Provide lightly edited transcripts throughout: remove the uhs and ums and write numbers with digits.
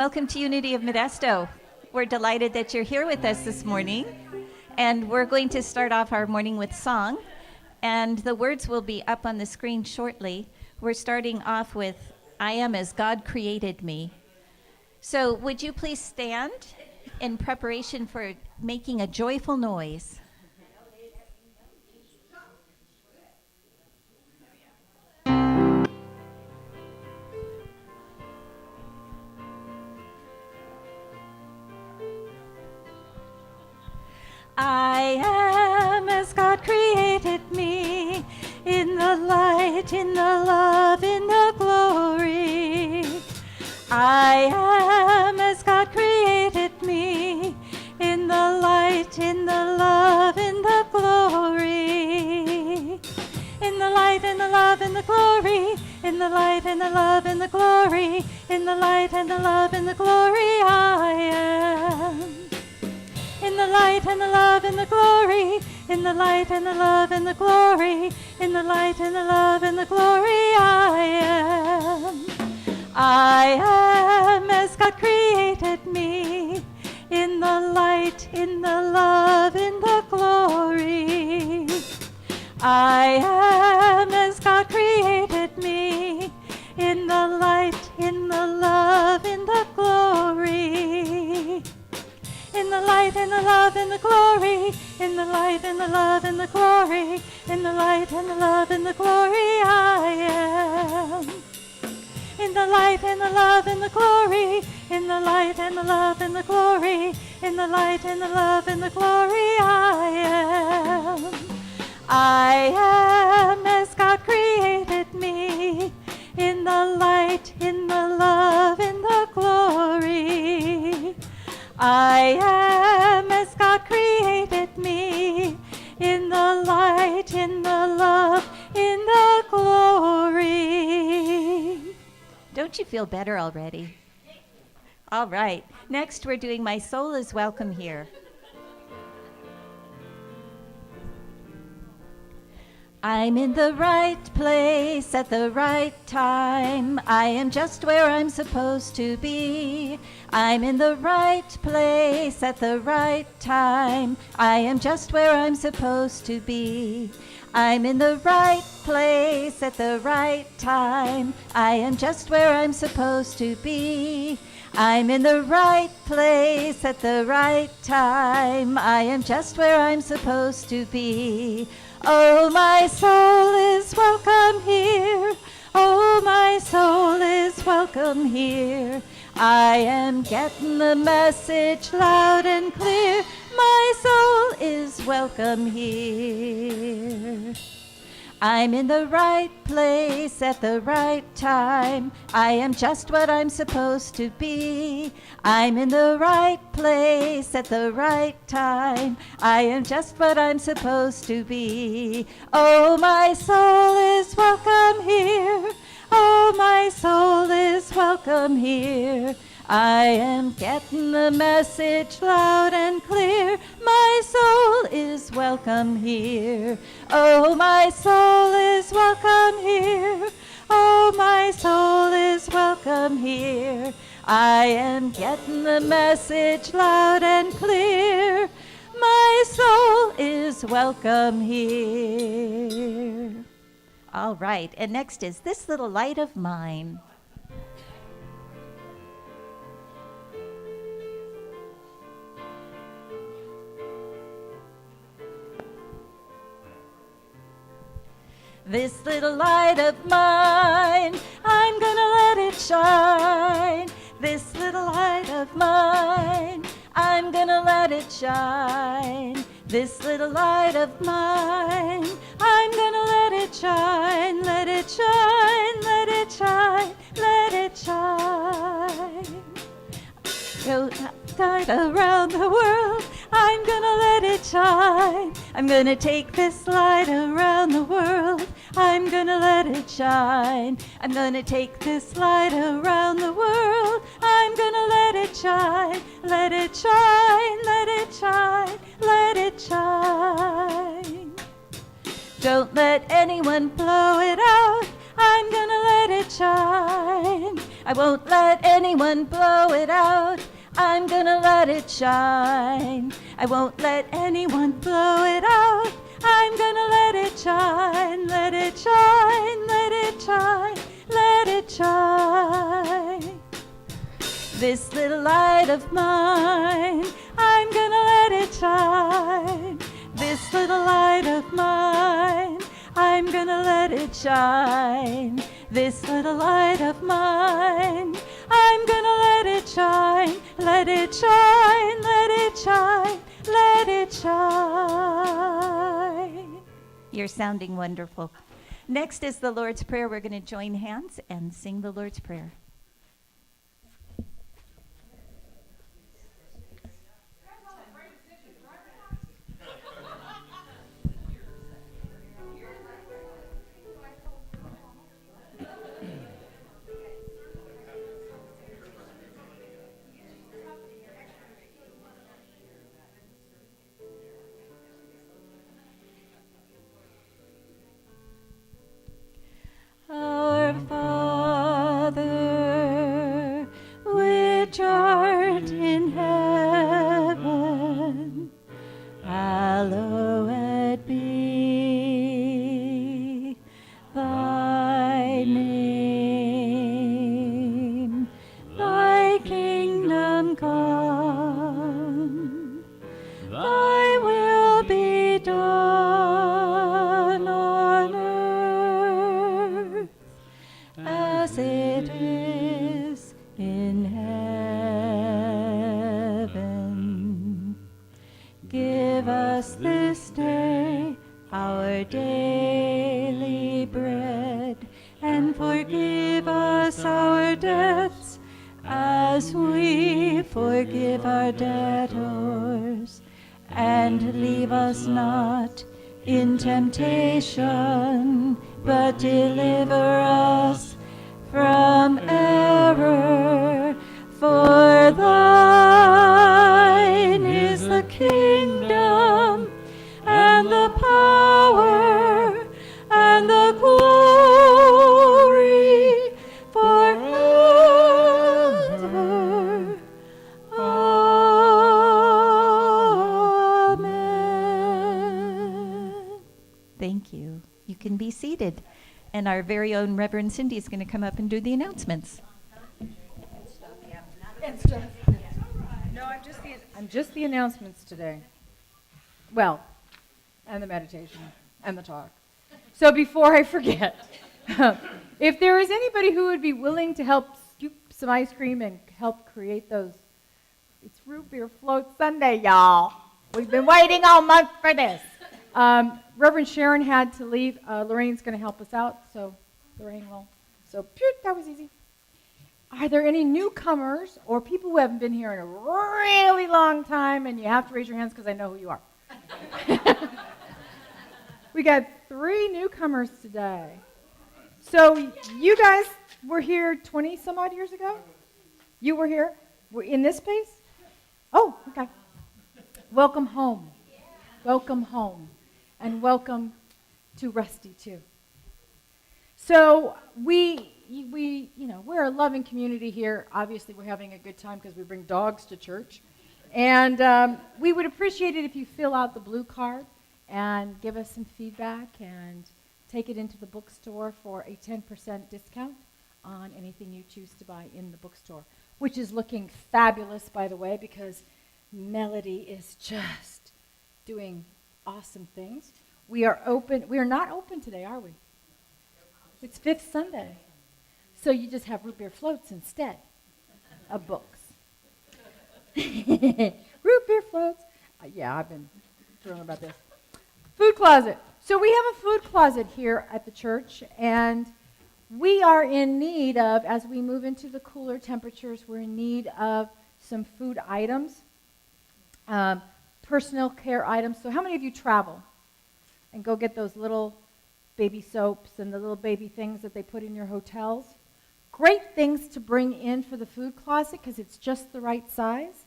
Welcome to Unity of Modesto. We're delighted that you're here with us this morning. And we're going to start off our morning with song. And the words will be up on the screen shortly. We're starting off with, I am as God created me. So would you please stand in preparation for making a joyful noise? I am as God created me, in the light, in the love, in the glory. I am as God created me, in the light, in the love, in the glory. In the light, in the love, in the glory. In the light, in the love, in the glory. In the light, and the love, in the glory, I am. In the light and the love and the glory, in the light and the love and the glory, in the light and the love and the glory, I am. I am as God created me, in the light, in the love, in the glory. I am as God created me, in the light, in the love, in the glory. In the light and the love and the glory, in the light and the love and the glory, in the light and the love and the glory, I am. In the light and the love and the glory, in the light and the love and the glory, in the light and the love and the glory, I am. I am as God created me, in the light, in the love, in the glory. I am as God created me, in the light, in the love, in the glory. Don't you feel better already? All right. Next, we're doing My Soul is Welcome Here. I'm in the right place at the right time. I am just where I'm supposed to be. I'm in the right place at the right time. I am just where I'm supposed to be. I'm in the right place at the right time. I am just where I'm supposed to be. I'm in the right place at the right time. I am just where I'm supposed to be. Oh, my soul is welcome here. Oh, my soul is welcome here. I am getting the message loud and clear. My soul is welcome here. I'm in the right place at the right time. I am just what I'm supposed to be. I'm in the right place at the right time. I am just what I'm supposed to be. Oh, my soul is welcome here. Oh, my soul is welcome here. I am getting the message loud and clear. My soul is welcome here. Oh, my soul is welcome here. Oh, my soul is welcome here. I am getting the message loud and clear. My soul is welcome here. All right, and next is This Little Light of Mine. This little light of mine, I'm gonna let it shine. This little light of mine, I'm gonna let it shine. This little light of mine, I'm gonna let it shine. Let it shine, let it shine, let it shine. Go guide around the world, I'm gonna let it shine. I'm gonna take this light around the world. I'm gonna let it shine. I'm gonna take this light around the world. I'm gonna let it shine. Let it shine, let it shine, let it shine. Don't let anyone blow it out. I'm gonna let it shine. I won't let anyone blow it out. I'm gonna let it shine. I won't let anyone blow it out. I'm gonna let it shine, let it shine, let it shine, let it shine. This little light of mine, I'm gonna let it shine. This little light of mine, I'm gonna let it shine. This little light of mine, I'm gonna let it shine. Let it shine, let it shine, let it shine. You're sounding wonderful. Next is the Lord's Prayer. We're going to join hands and sing the Lord's Prayer. Our Father, which art in heaven, hallowed be thy name. Thy kingdom come, thy will be done on earth as it is in heaven. Give us this day our daily bread, and forgive us our debts as we forgive our debtors. And leave us not in temptation, but deliver us from error. For thine is the kingdom, and the power, and the glory forever. Amen. Thank you. You can be seated. And our very own Reverend Cindy is going to come up and do the announcements. No, I'm just the announcements today. Well, and the meditation and the talk. So before I forget, if there is anybody who would be willing to help scoop some ice cream and help create those, it's root beer float Sunday, y'all. We've been waiting all month for this. Reverend Sharon had to leave. Lorraine's going to help us out, so Lorraine will. So, that was easy. Are there any newcomers or people who haven't been here in a really long time, and you have to raise your hands because I know who you are? We got 3 newcomers today. So you guys were here 20 some odd years ago? You were here? Were in this space? Oh, okay. Welcome home. Welcome home. And welcome to Rusty too. So we're a loving community here. Obviously, we're having a good time because we bring dogs to church. And we would appreciate it if you fill out the blue card and give us some feedback and take it into the bookstore for a 10% discount on anything you choose to buy in the bookstore, which is looking fabulous, by the way, because Melody is just doing awesome things. We are open. We are not open today, are we? It's 5th Sunday. So you just have root beer floats instead of books. Root beer floats. Yeah, I've been thrilled about this. Food closet. So we have a food closet here at the church, and we are in need of, as we move into the cooler temperatures, we're in need of some food items, personal care items. So how many of you travel and go get those little baby soaps and the little baby things that they put in your hotels? Great things to bring in for the food closet because it's just the right size.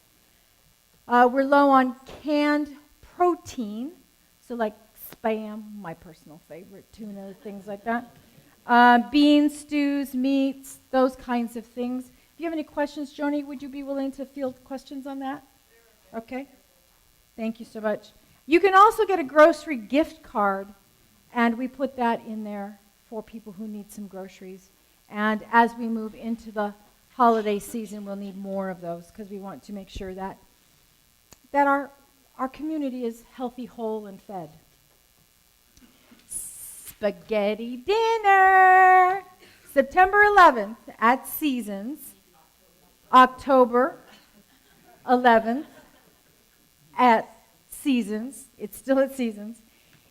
We're low on canned protein, so like Spam, my personal favorite, tuna, things like that. Beans, stews, meats, those kinds of things. If you have any questions, Joni, would you be willing to field questions on that? Okay. Thank you so much. You can also get a grocery gift card, and we put that in there for people who need some groceries. And as we move into the holiday season, we'll need more of those because we want to make sure that our community is healthy, whole, and fed. Spaghetti dinner, September 11th at Seasons, October 11th at Seasons. It's still at Seasons.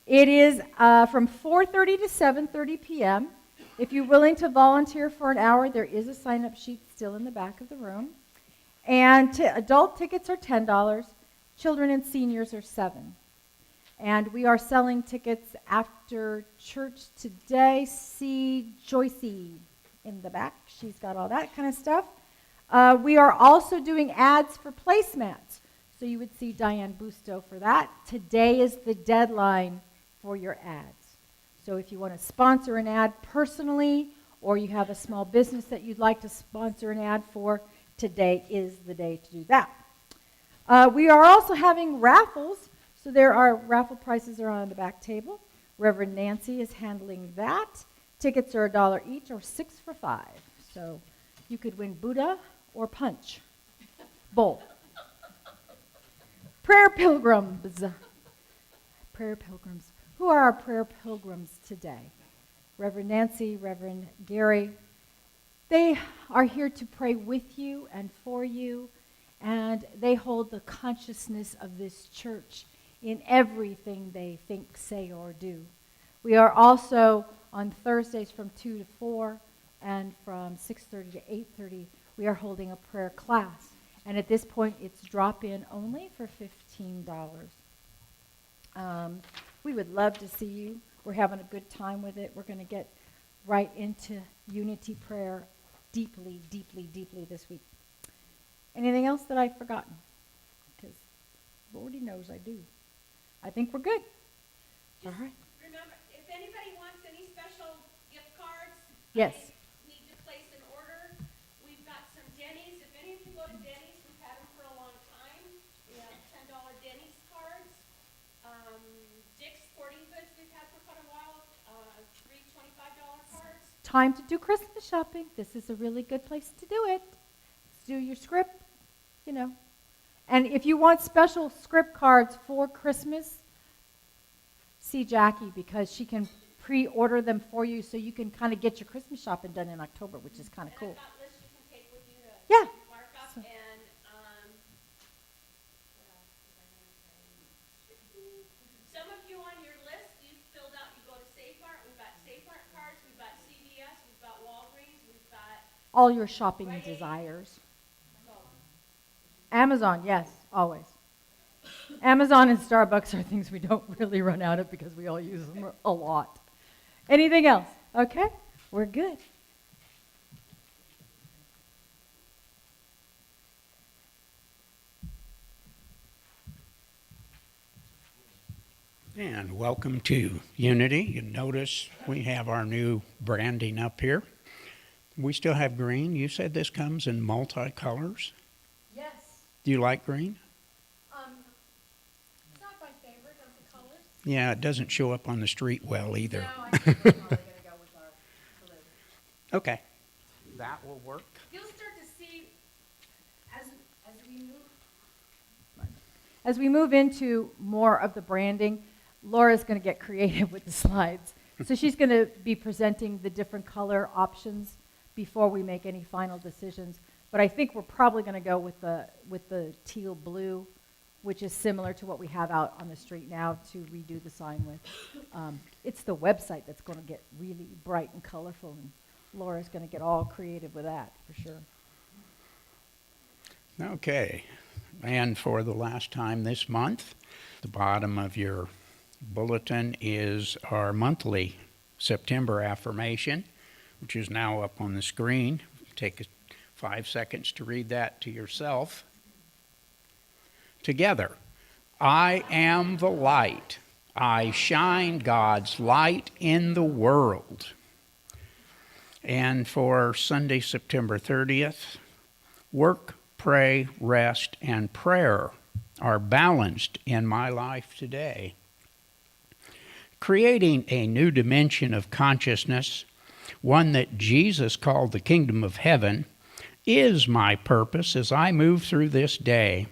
It is from 4:30 to 7:30 p.m. If you're willing to volunteer for an hour, there is a sign-up sheet still in the back of the room. And adult tickets are $10. Children and seniors are $7. And we are selling tickets after church today. See Joycey in the back. She's got all that kind of stuff. We are also doing ads for placemats. So you would see Diane Busto for that. Today is the deadline for your ads. So if you want to sponsor an ad personally, or you have a small business that you'd like to sponsor an ad for, today is the day to do that. We are also having raffles. So there are raffle prices are on the back table. Reverend Nancy is handling that. Tickets are $1 each or 6 for $5. So you could win Buddha or Punch. Both. Prayer pilgrims. Prayer pilgrims. Who are our prayer pilgrims today? Reverend Nancy, Reverend Gary. They are here to pray with you and for you, and they hold the consciousness of this church in everything they think, say, or do. We are also on Thursdays from 2 to 4 and from 6:30 to 8:30, we are holding a prayer class. And at this point, it's drop-in only for $15. We would love to see you. We're having a good time with it. We're going to get right into unity prayer deeply, deeply, deeply this week. Anything else that I've forgotten? Because Lordy knows I do. I think we're good. All right. Remember, if anybody wants any special gift cards, Yes. they need to place an order. We've got some Denny's. If any of you go to Denny's, we've had them for a long time. We have $10 Denny's cards. Dick's Sporting Goods we've had for quite a while. 3 $25 cards. Time to do Christmas shopping. This is a really good place to do it. Do your script, you know. And if you want special script cards for Christmas, see Jackie, because she can pre-order them for you so you can kind of get your Christmas shopping done in October, which is kind of cool. And I've got lists you can take with you to Yeah. mark up. So- And what else was I going to say? Some of you on your list, you filled out, you go to Safe Mart. We've got Safe Mart cards. We've got CVS. We've got Walgreens. We've got All your shopping Right. desires. so, Amazon, yes, always. Amazon and Starbucks are things we don't really run out of because we all use them a lot. Anything else? Okay, we're good. And welcome to Unity. You notice we have our new branding up here. We still have green. You said this comes in multicolors. Yes. Do you like green? It's not my favorite of the colors. Yeah, it doesn't show up on the street well either. No, I think we're probably going to go with our blue. Okay. That will work. You'll start to see as we move into more of the branding, Laura's going to get creative with the slides. So she's going to be presenting the different color options before we make any final decisions. But I think we're probably going to go with the teal blue, which is similar to what we have out on the street now to redo the sign with. It's the website that's going to get really bright and colorful, and Laura's going to get all creative with that for sure. Okay. And for the last time this month, the bottom of your bulletin is our monthly September affirmation, which is now up on the screen. Take 5 seconds to read that to yourself. Together, I am the light. I shine God's light in the world. And for Sunday, September 30th, work, pray, rest, and prayer are balanced in my life today. Creating a new dimension of consciousness, one that Jesus called the kingdom of heaven, is my purpose as I move through this day.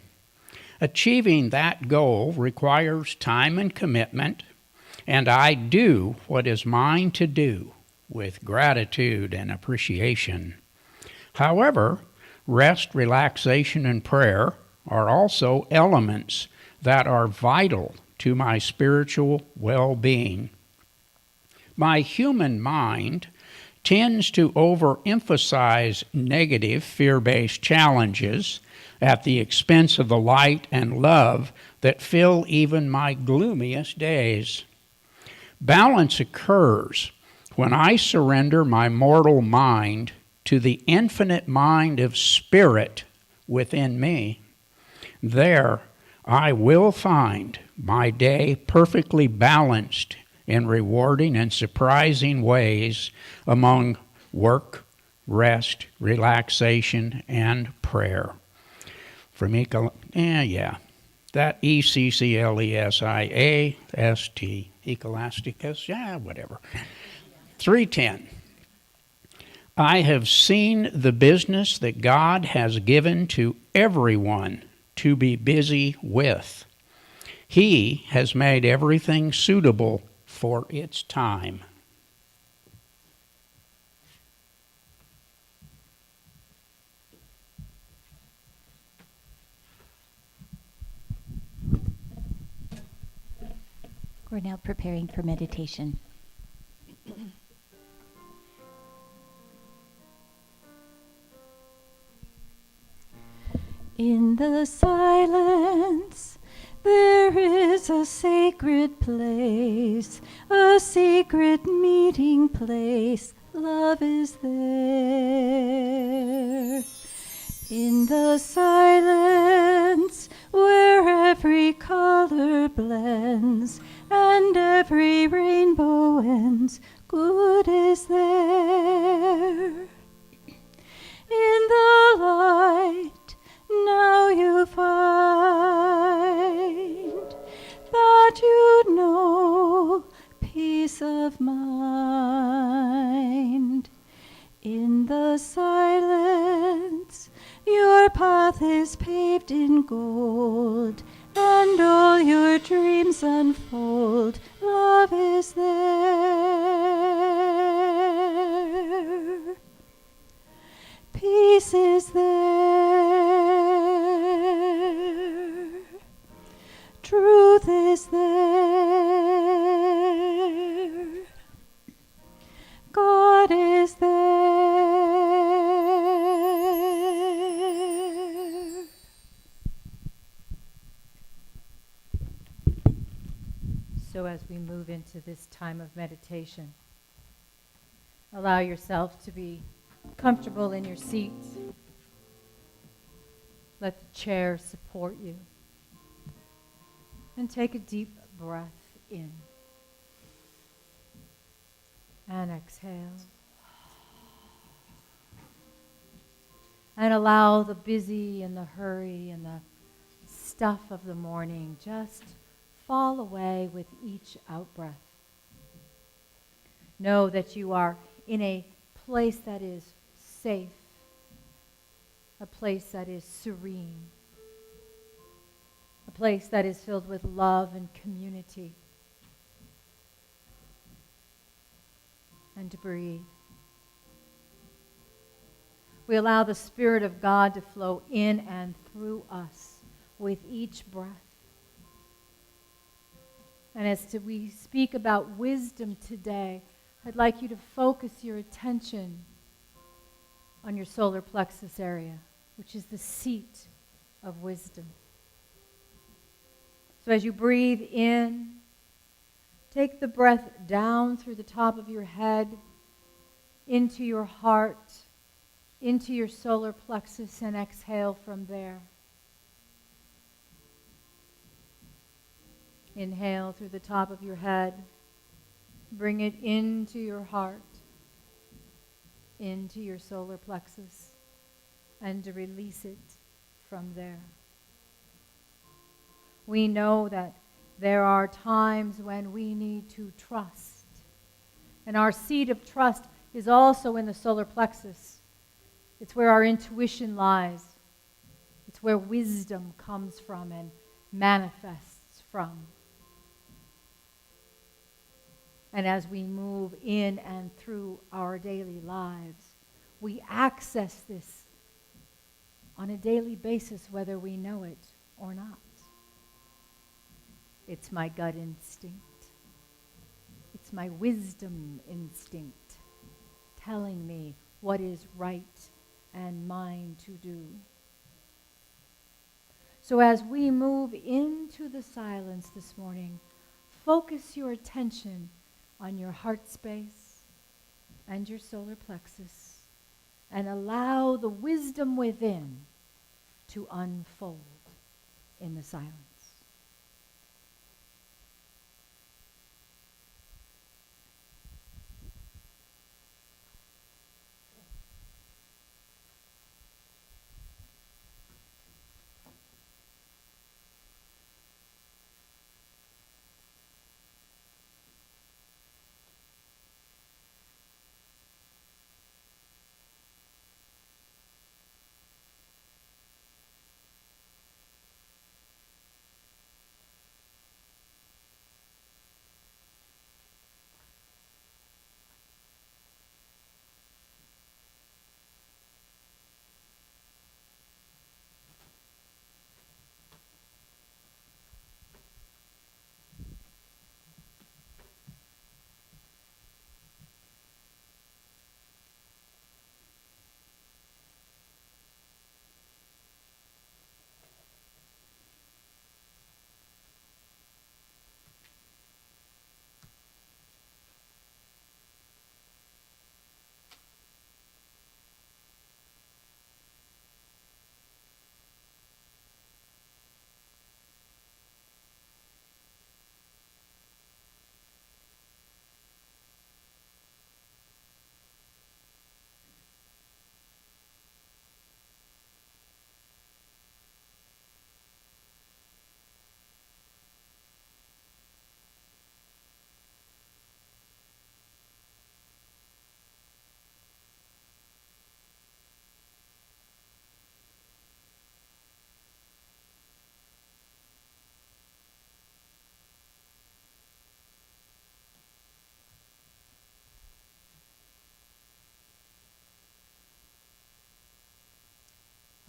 Achieving that goal requires time and commitment, and I do what is mine to do with gratitude and appreciation. However, rest, relaxation, and prayer are also elements that are vital to my spiritual well-being. My human mind tends to overemphasize negative, fear-based challenges at the expense of the light and love that fill even my gloomiest days. Balance occurs when I surrender my mortal mind to the infinite mind of spirit within me. There, I will find my day perfectly balanced in rewarding and surprising ways among work, rest, relaxation, and prayer. From that E-C-C-L-E-S-I-A-S-T, Ecolasticus, whatever. 3:10. I have seen the business that God has given to everyone to be busy with. He has made everything suitable for its time. We're now preparing for meditation. In the silence, there is a sacred place, a secret meeting place. Love is there. In the silence, where every color blends and every rainbow ends, good is there. In the light, now you find that you know peace of mind. In the silence, your path is paved in gold, and all your dreams unfold. Love is there. Peace is there. Truth is there. God is there. So as we move into this time of meditation, allow yourself to be comfortable in your seat. Let the chair support you. And take a deep breath in. And exhale. And allow the busy and the hurry and the stuff of the morning just fall away with each out-breath. Know that you are in a place that is safe, a place that is serene, a place that is filled with love and community. And to breathe. We allow the Spirit of God to flow in and through us with each breath. And as we speak about wisdom today, I'd like you to focus your attention on your solar plexus area, which is the seat of wisdom. So as you breathe in, take the breath down through the top of your head, into your heart, into your solar plexus, and exhale from there. Inhale through the top of your head. Bring it into your heart. into your solar plexus and to release it from there. We know that there are times when we need to trust. And our seat of trust is also in the solar plexus. It's where our intuition lies. It's where wisdom comes from and manifests from. And as we move in and through our daily lives, we access this on a daily basis, whether we know it or not. It's my gut instinct. It's my wisdom instinct telling me what is right and mine to do. So as we move into the silence this morning, focus your attention on your heart space and your solar plexus and allow the wisdom within to unfold in the silence.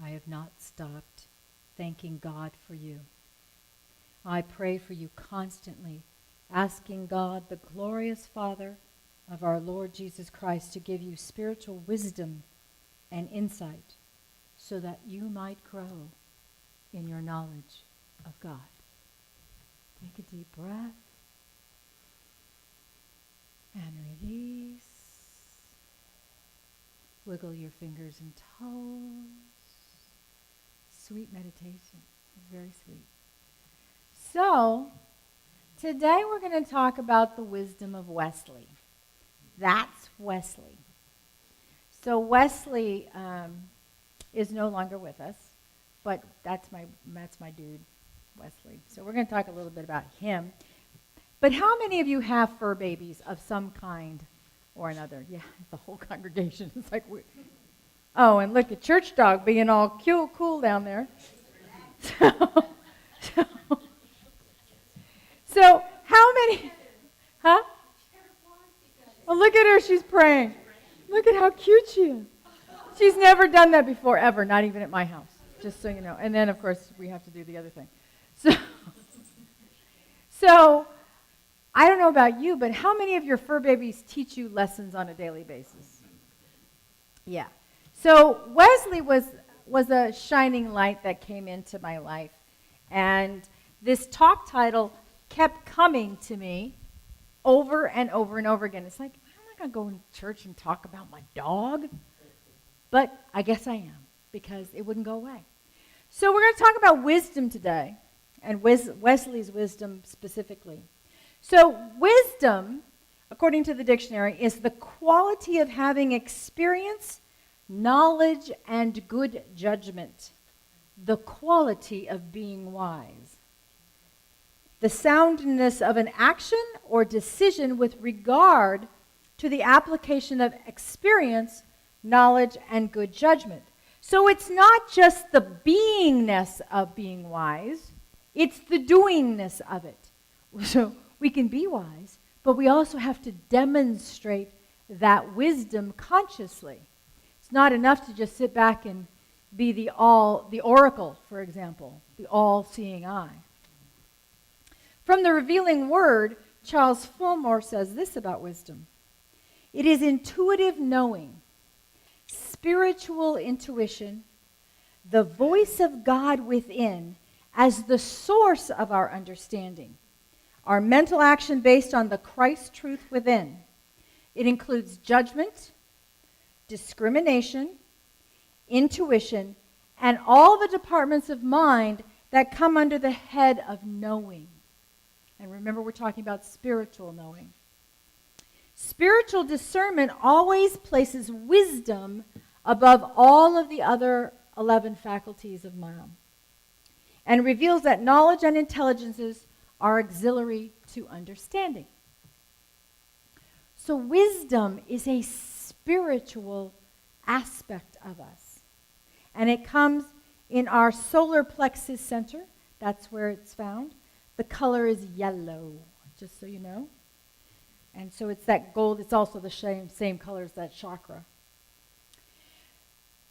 I have not stopped thanking God for you. I pray for you constantly, asking God, the glorious Father of our Lord Jesus Christ, to give you spiritual wisdom and insight so that you might grow in your knowledge of God. Take a deep breath and release. Wiggle your fingers and toes. Sweet meditation. Very sweet. So, today we're going to talk about the wisdom of Wesley. That's Wesley. So Wesley is no longer with us, but that's my dude, Wesley. So we're going to talk a little bit about him. But how many of you have fur babies of some kind or another? Yeah, the whole congregation. It's like, oh, and look at Church Dog being all cool down there. So how many, huh? Oh, look at her, she's praying. Look at how cute she is. She's never done that before, ever, not even at my house, just so you know. And then, of course, we have to do the other thing. So I don't know about you, but how many of your fur babies teach you lessons on a daily basis? Yeah. So Wesley was a shining light that came into my life. And this talk title kept coming to me over and over and over again. It's like, I'm not going to go in church and talk about my dog. But I guess I am, because it wouldn't go away. So we're going to talk about wisdom today, and Wesley's wisdom specifically. So wisdom according to the dictionary, is the quality of having experience, knowledge, and good judgment. The quality of being wise. The soundness of an action or decision with regard to the application of experience, knowledge, and good judgment. So it's not just the beingness of being wise, it's the doingness of it. So we can be wise, but we also have to demonstrate that wisdom consciously. It's not enough to just sit back and be the oracle, for example, the all-seeing eye. From the Revealing Word, Charles Fillmore says this about wisdom. It is intuitive knowing, spiritual intuition, the voice of God within as the source of our understanding, our mental action based on the Christ truth within. It includes judgment, discrimination, intuition, and all the departments of mind that come under the head of knowing. And remember, we're talking about spiritual knowing. Spiritual discernment always places wisdom above all of the other 11 faculties of man and reveals that knowledge and intelligences are auxiliary to understanding. So wisdom is a spiritual aspect of us. And it comes in our solar plexus center. That's where it's found. The color is yellow, just so you know. And so it's that gold. It's also the same color as that chakra.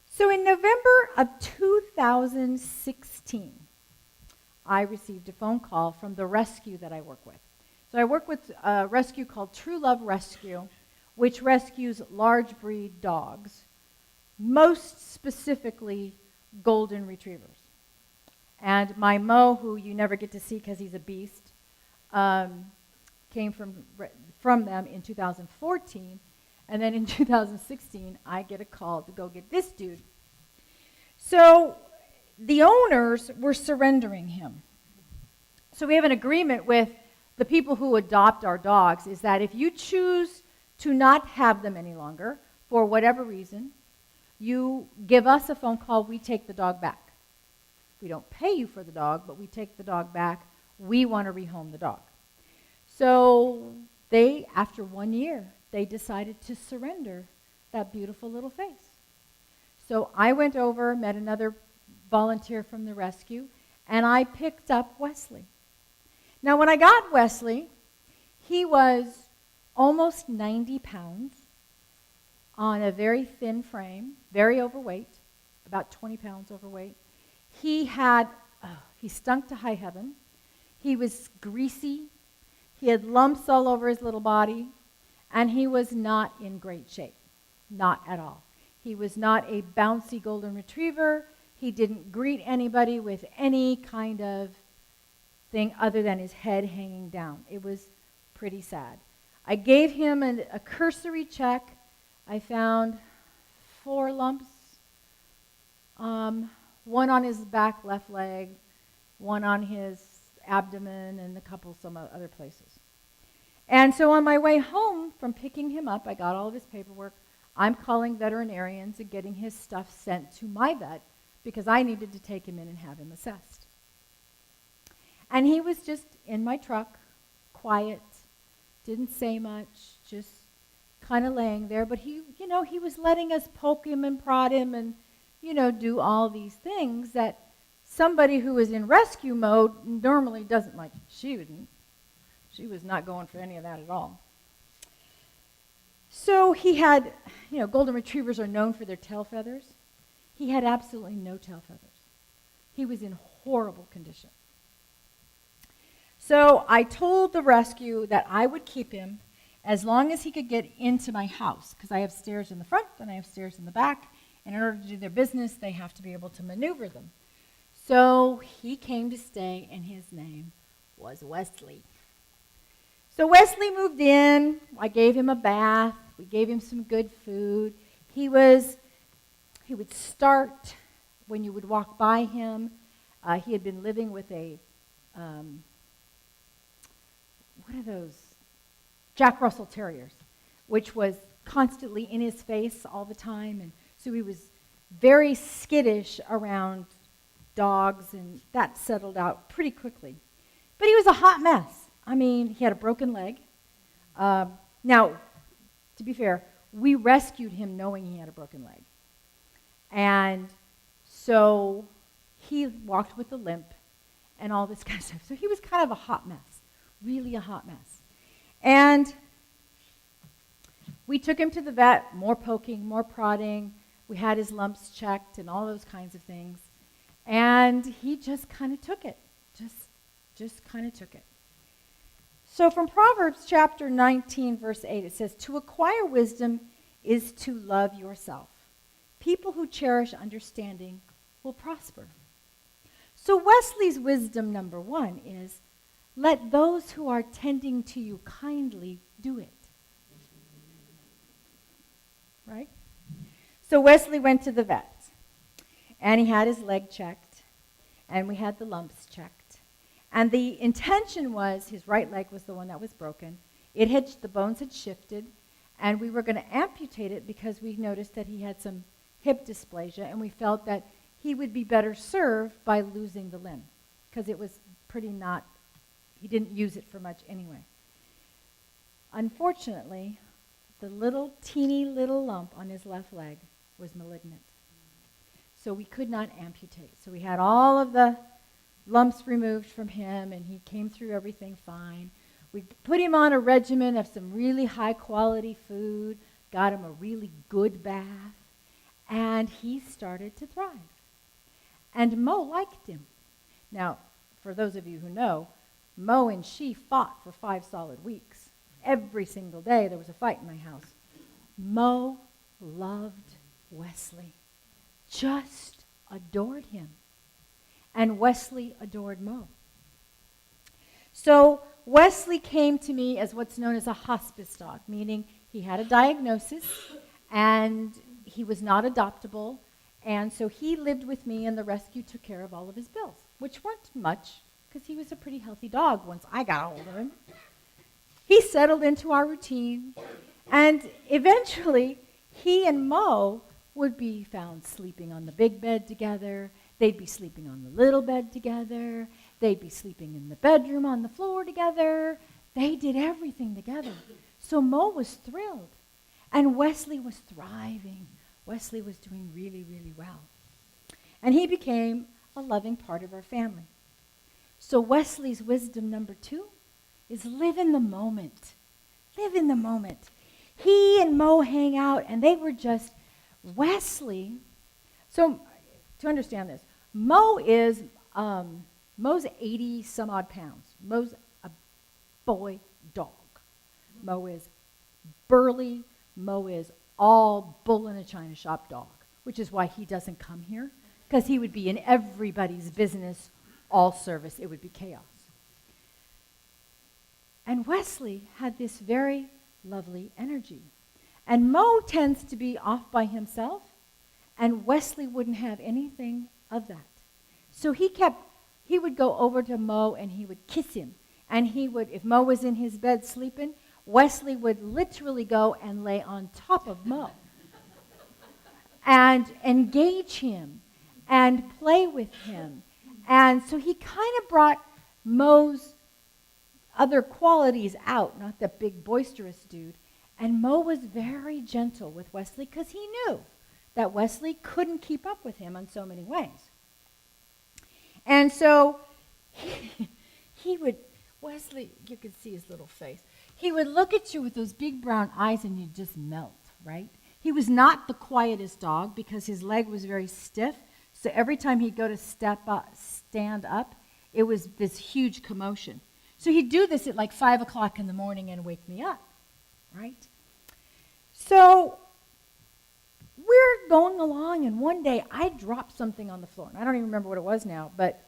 So in November of 2016, I received a phone call from the rescue that I work with. So I work with a rescue called True Love Rescue, which rescues large breed dogs, most specifically golden retrievers. And my Mo, who you never get to see because he's a beast, came from them in 2014. And then in 2016, I get a call to go get this dude. So the owners were surrendering him. So we have an agreement with the people who adopt our dogs is that if you choose to not have them any longer, for whatever reason, you give us a phone call, we take the dog back. We don't pay you for the dog, but we take the dog back. We want to rehome the dog. So they, after 1 year, they decided to surrender that beautiful little face. So I went over, met another volunteer from the rescue, and I picked up Wesley. Now, when I got Wesley, he was almost 90 pounds on a very thin frame, very overweight, about 20 pounds overweight. He stunk to high heaven. He was greasy. He had lumps all over his little body, and he was not in great shape, not at all. He was not a bouncy golden retriever. He didn't greet anybody with any kind of thing other than his head hanging down. It was pretty sad. I gave him a cursory check. I found 4 lumps, one on his back left leg, one on his abdomen, and some other places. And so on my way home from picking him up, I got all of his paperwork. I'm calling veterinarians and getting his stuff sent to my vet because I needed to take him in and have him assessed. And he was just in my truck, quiet, didn't say much, just kind of laying there. But he was letting us poke him and prod him and, do all these things that somebody who is in rescue mode normally doesn't like. She wouldn't. She was not going for any of that at all. So he had, golden retrievers are known for their tail feathers. He had absolutely no tail feathers. He was in horrible condition. So I told the rescue that I would keep him as long as he could get into my house, because I have stairs in the front and I have stairs in the back, and in order to do their business, they have to be able to maneuver them. So he came to stay, and his name was Wesley. So Wesley moved in. I gave him a bath. We gave him some good food. He would start when you would walk by him. He had been living with what are those? He had been living with a Jack Russell Terriers, which was constantly in his face all the time. And so he was very skittish around dogs, and that settled out pretty quickly. But he was a hot mess. I mean, he had a broken leg. Now, to be fair, we rescued him knowing he had a broken leg. And so he walked with a limp and all this kind of stuff. So he was kind of a hot mess, really a hot mess. And we took him to the vet, more poking, more prodding. We had his lumps checked and all those kinds of things. And he just kind of took it, just kind of took it. So from Proverbs chapter 19, verse 8, it says, "To acquire wisdom is to love yourself. People who cherish understanding will prosper." So Wesley's wisdom number one is, let those who are tending to you kindly do it. Right? So Wesley went to the vet, and he had his leg checked, and we had the lumps checked. And the intention was, his right leg was the one that was broken. The bones had shifted, and we were going to amputate it because we noticed that he had some hip dysplasia, and we felt that he would be better served by losing the limb because it was he didn't use it for much anyway. Unfortunately, the teeny little lump on his left leg was malignant. So we could not amputate. So we had all of the lumps removed from him, and he came through everything fine. We put him on a regimen of some really high-quality food, got him a really good bath, and he started to thrive. And Mo liked him. Now, for those of you who know, Mo and she fought for 5 solid weeks. Every single day there was a fight in my house. Mo loved Wesley, just adored him. And Wesley adored Mo. So Wesley came to me as what's known as a hospice dog, meaning he had a diagnosis and he was not adoptable, and so he lived with me and the rescue took care of all of his bills, which weren't much because he was a pretty healthy dog once I got a hold of him. He settled into our routine, and eventually he and Mo would be found sleeping on the big bed together. They'd be sleeping on the little bed together. They'd be sleeping in the bedroom on the floor together. They did everything together. So Mo was thrilled, and Wesley was thriving. Wesley was doing really, really well. And he became a loving part of our family. So Wesley's wisdom number 2 is live in the moment. Live in the moment. He and Mo hang out, and they were just Wesley. So to understand this, Mo's 80 some odd pounds. Mo's a boy dog. Mo is burly. Mo is all bull in a china shop dog, which is why he doesn't come here, because he would be in everybody's business, all service. It would be chaos. And Wesley had this very lovely energy. And Mo tends to be off by himself, and Wesley wouldn't have anything of that. So he would go over to Mo and he would kiss him. And if Mo was in his bed sleeping, Wesley would literally go and lay on top of Mo and engage him and play with him. And so he kind of brought Mo's other qualities out, not that big boisterous dude. And Mo was very gentle with Wesley because he knew that Wesley couldn't keep up with him on so many ways. And so Wesley, you could see his little face. He would look at you with those big brown eyes and you'd just melt, right? He was not the quietest dog because his leg was very stiff. So every time he'd go to stand up, it was this huge commotion. So he'd do this at like 5 o'clock in the morning and wake me up, right? So we're going along, and one day I dropped something on the floor. And I don't even remember what it was now, but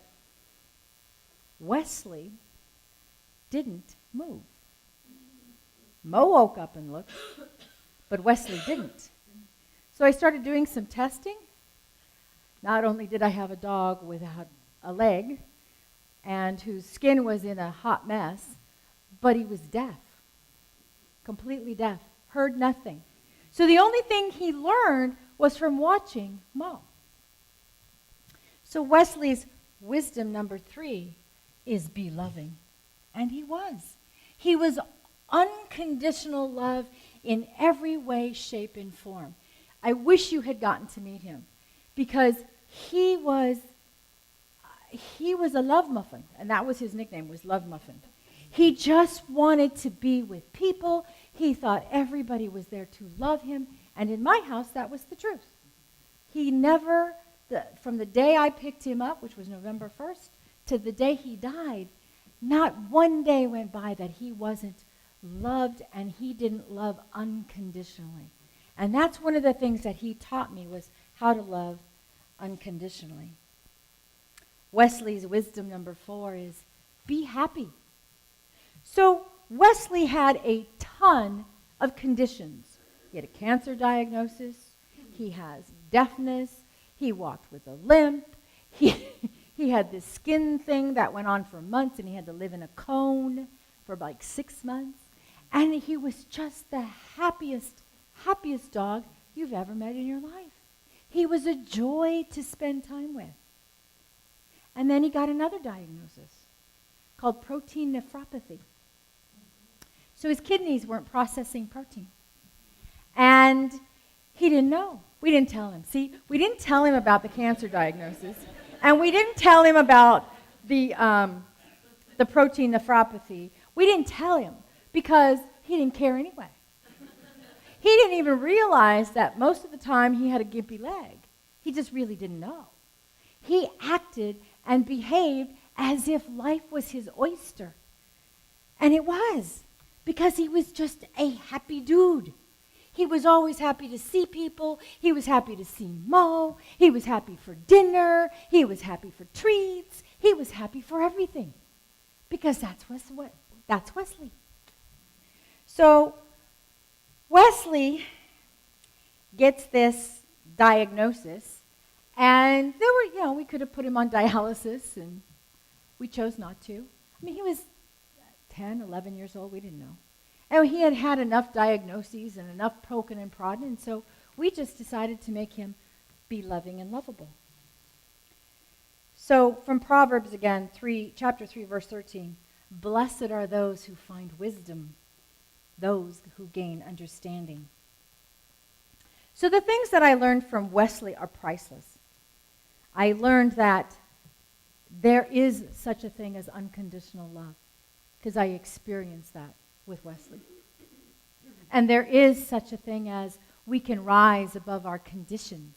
Wesley didn't move. Mo woke up and looked, but Wesley didn't. So I started doing some testing. Not only did I have a dog without a leg and whose skin was in a hot mess, but he was deaf. completely deaf, heard nothing. So the only thing he learned was from watching Mo. So Wesley's wisdom number 3 is be loving. And he was. He was unconditional love in every way, shape, and form. I wish you had gotten to meet him because he was a love muffin, and that was his nickname, was Love Muffin. He just wanted to be with people. He thought everybody was there to love him, and in my house, that was the truth. He never, from the day I picked him up, which was November 1st, to the day he died, not one day went by that he wasn't loved and he didn't love unconditionally. And that's one of the things that he taught me was how to love unconditionally. Wesley's wisdom number 4 is be happy. So Wesley had a ton of conditions. He had a cancer diagnosis. He has deafness. He walked with a limp. He had this skin thing that went on for months, and he had to live in a cone for like 6 months. And he was just the happiest dog you've ever met in your life. He was a joy to spend time with. And then he got another diagnosis called protein nephropathy. So his kidneys weren't processing protein. And he didn't know. We didn't tell him. See, we didn't tell him about the cancer diagnosis. And we didn't tell him about the protein nephropathy. We didn't tell him because he didn't care anyway. He didn't even realize that most of the time he had a gimpy leg. He just really didn't know. He acted and behaved as if life was his oyster. And it was, because he was just a happy dude. He was always happy to see people. He was happy to see Mo. He was happy for dinner. He was happy for treats. He was happy for everything. Because that's Wesley. So Wesley gets this diagnosis, and there were, we could have put him on dialysis, and we chose not to. I mean, he was 10, 11 years old. We didn't know. And he had had enough diagnoses and enough poking and prodding, and so we just decided to make him be loving and lovable. So from Proverbs again, chapter 3, verse 13, blessed are those who find wisdom, those who gain understanding. So the things that I learned from Wesley are priceless. I learned that there is such a thing as unconditional love, because I experienced that with Wesley. And there is such a thing as we can rise above our conditions,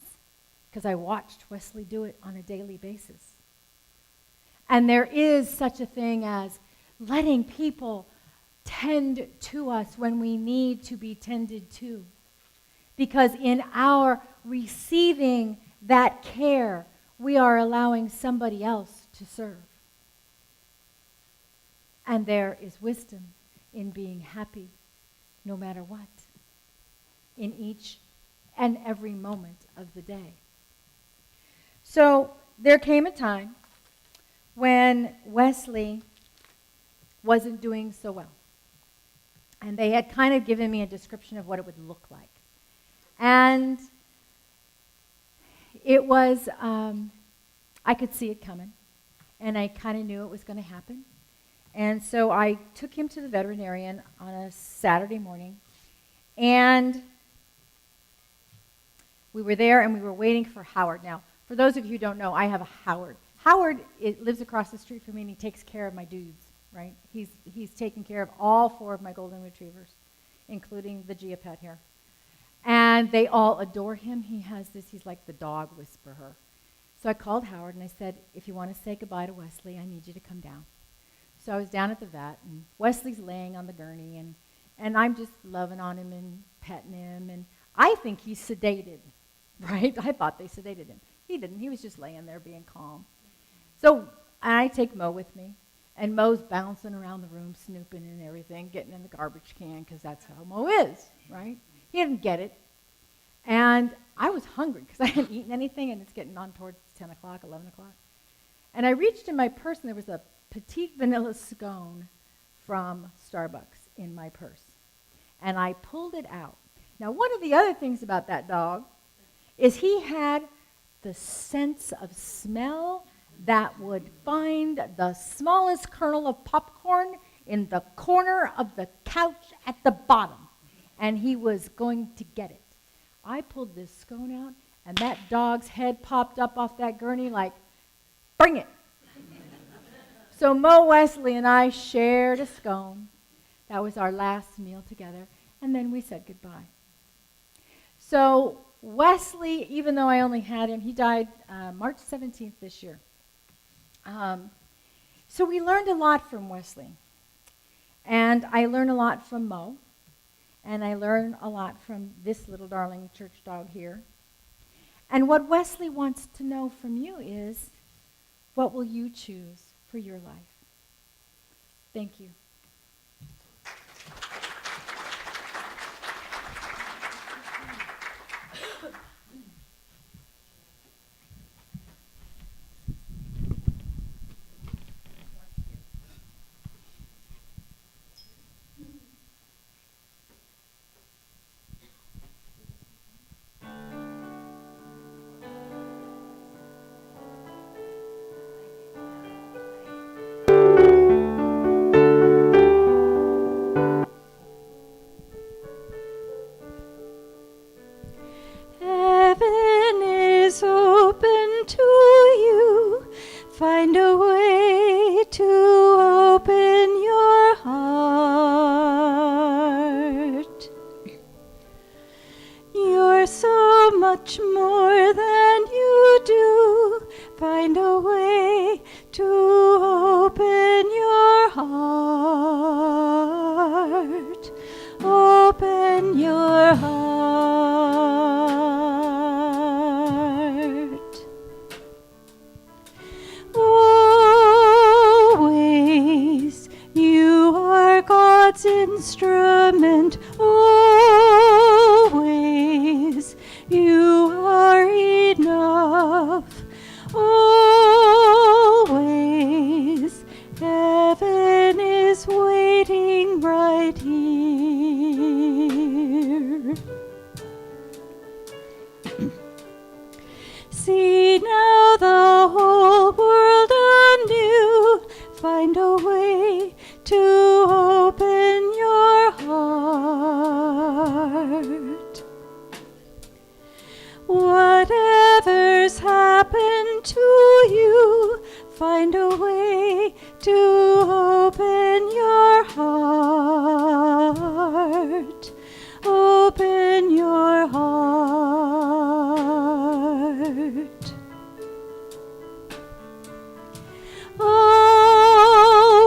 because I watched Wesley do it on a daily basis. And there is such a thing as letting people tend to us when we need to be tended to. Because in our receiving that care, we are allowing somebody else to serve. And there is wisdom in being happy no matter what, in each and every moment of the day. So there came a time when Wesley wasn't doing so well. And they had kind of given me a description of what it would look like. And it was, I could see it coming. And I kind of knew it was going to happen. And so I took him to the veterinarian on a Saturday morning. And we were there and we were waiting for Howard. Now, for those of you who don't know, I have a Howard. Howard lives across the street from me and he takes care of my dudes, right? He's taken care of all 4 of my golden retrievers, including the Geopet here. And they all adore him. He's like the dog whisperer. So I called Howard and I said, if you want to say goodbye to Wesley, I need you to come down. So I was down at the vet, and Wesley's laying on the gurney, and I'm just loving on him and petting him, and I think he's sedated, right? I thought they sedated him. He didn't. He was just laying there being calm. So I take Mo with me, and Mo's bouncing around the room, snooping and everything, getting in the garbage can, because that's how Mo is, right? He didn't get it. And I was hungry, because I hadn't eaten anything, and it's getting on towards 10 o'clock, 11 o'clock. And I reached in my purse, and there was a petite vanilla scone from Starbucks in my purse. and I pulled it out. Now, one of the other things about that dog is he had the sense of smell that would find the smallest kernel of popcorn in the corner of the couch at the bottom, and he was going to get it. I pulled this scone out, and that dog's head popped up off that gurney like, bring it. So Mo, Wesley, and I shared a scone. That was our last meal together, and then we said goodbye. So Wesley, even though I only had him, he died March 17th this year. So we learned a lot from Wesley. And I learned a lot from Mo. And I learned a lot from this little darling church dog here. And what Wesley wants to know from you is, what will you choose for your life? Thank you. Heaven is open to you. Find a way to open your heart. You're so much more than you do. Find a way to open your heart. Open your heart. Always you are God's instrument. Always you are enough. Always heaven is waiting right here. See now the whole world anew. Find a way to open your heart. Whatever's happened to you, find a way to open your heart. Open your heart.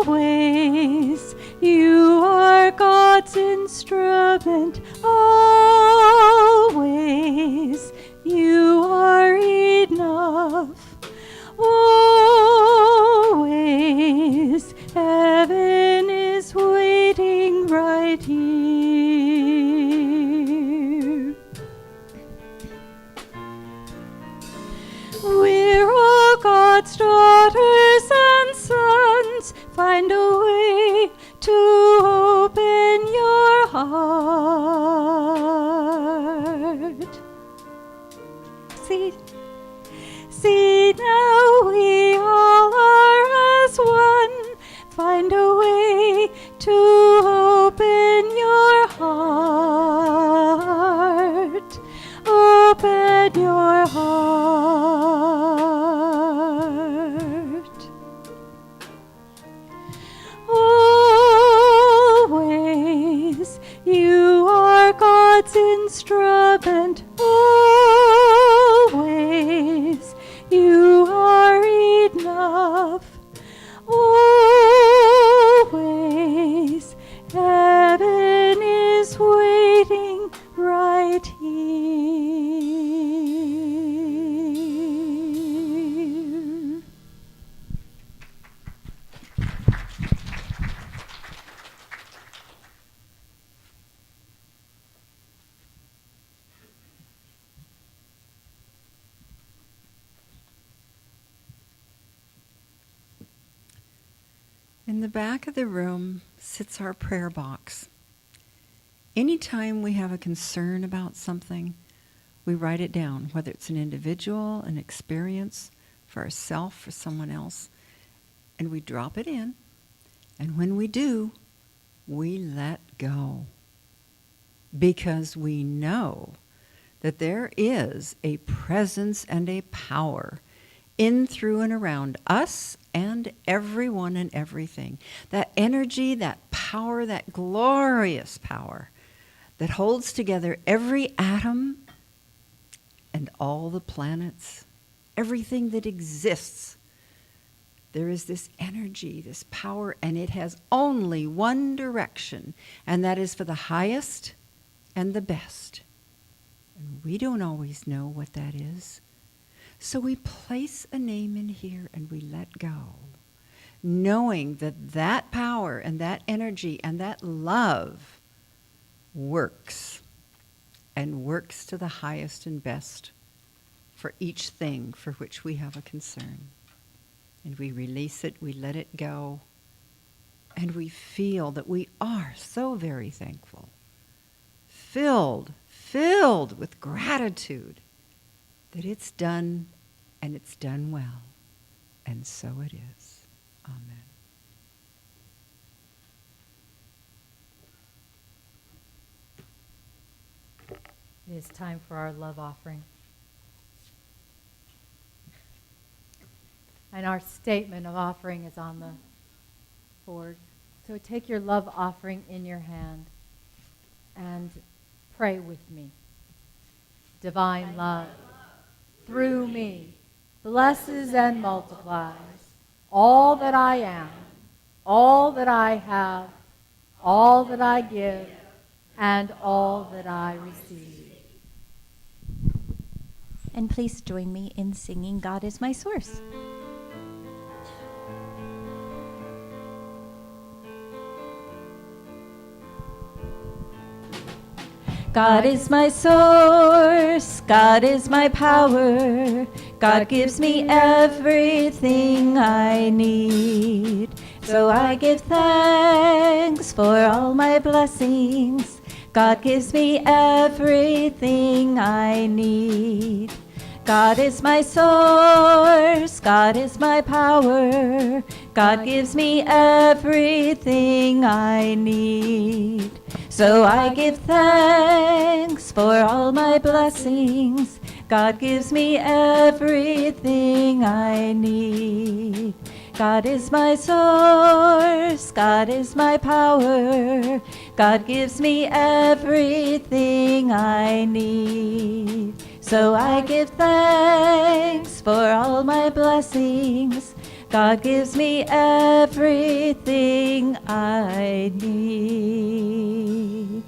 Always you are God's instrument. Always you are enough. Always heaven is waiting right here. We're all God's daughters and sons. Find a way to open your heart. See now we all are as one. Find a way to open your heart. Open your heart. Always you are God's instrument. Always you are enough. Always heaven is waiting right here. In the back of the room sits our prayer box. anytime we have a concern about something, we write it down, whether it's an individual, an experience, for ourselves, for someone else, and we drop it in. And when we do, we let go. Because we know that there is a presence and a power in, through, and around us and everyone and everything. That energy, that power, that glorious power that holds together every atom and all the planets, everything that exists. There is this energy, this power, and it has only one direction, and that is for the highest and the best. And we don't always know what that is. So we place a name in here and we let go, knowing that that power and that energy and that love works, and works to the highest and best for each thing for which we have a concern. And we release it, we let it go, and we feel that we are so very thankful, filled with gratitude that it's done, and it's done well, and so it is. Amen. It is time for our love offering. And our statement of offering is on the board. So take your love offering in your hand and pray with me. Divine love, through me, blesses and multiplies all that I am, all that I have, all that I give, and all that I receive. And please join me in singing God is My Source. God is my source, God is my power, God gives me everything I need. So I give thanks for all my blessings, God gives me everything I need. God is my source, God is my power, God gives me everything I need. So I give thanks for all my blessings, God gives me everything I need. God is my source, God is my power, God gives me everything I need. So I give thanks for all my blessings, God gives me everything I need.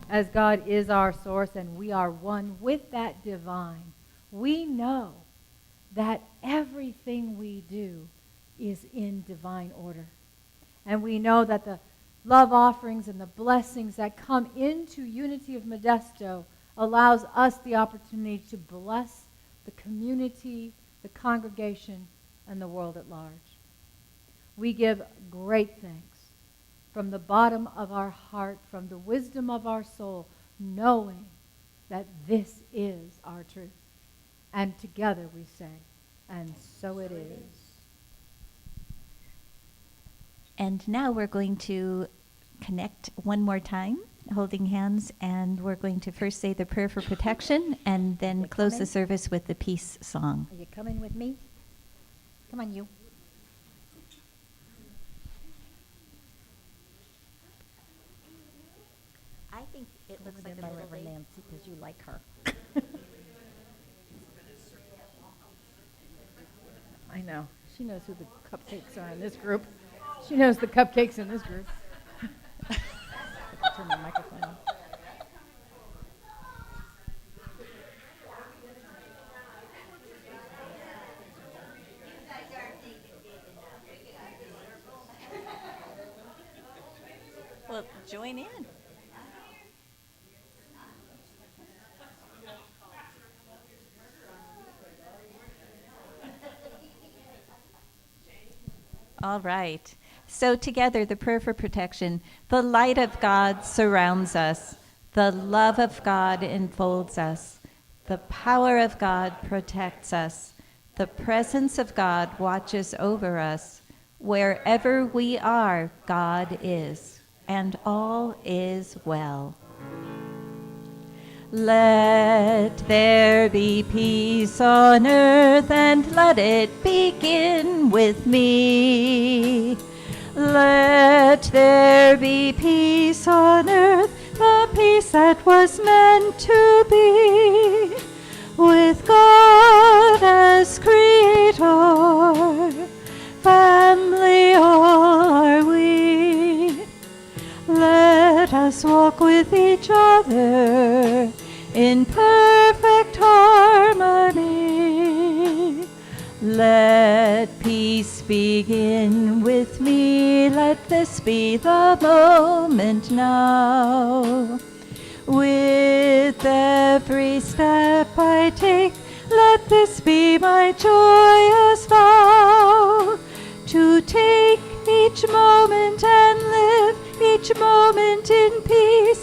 As God is our source and we are one with that divine, we know that everything we do is in divine order. And we know that the love offerings and the blessings that come into Unity of Modesto allows us the opportunity to bless the community, the congregation, and the world at large. We give great thanks from the bottom of our heart, from the wisdom of our soul, knowing that this is our truth. And together we say, and so it is. And now we're going to connect one more time, holding hands, and we're going to first say the prayer for protection and then close the service with the peace song. Are you coming with me? Come on, you. I think it looks like a little Reverend Nancy because you like her. I know. She knows who the cupcakes are in this group. She knows the cupcakes in this group. Turn my microphone on. Well, join in. All right. So together, the prayer for protection. The light of God surrounds us. The love of God enfolds us. The power of God protects us. The presence of God watches over us. Wherever we are, God is, and all is well. Let there be peace on earth, and let it begin with me. Let there be peace on earth, the peace that was meant to be, with God as Creator, family all are we. Let us walk with each other in perfect harmony. Let peace begin with me. Let this be the moment now. With every step I take, let this be my joyous vow, to take each moment and live each moment in peace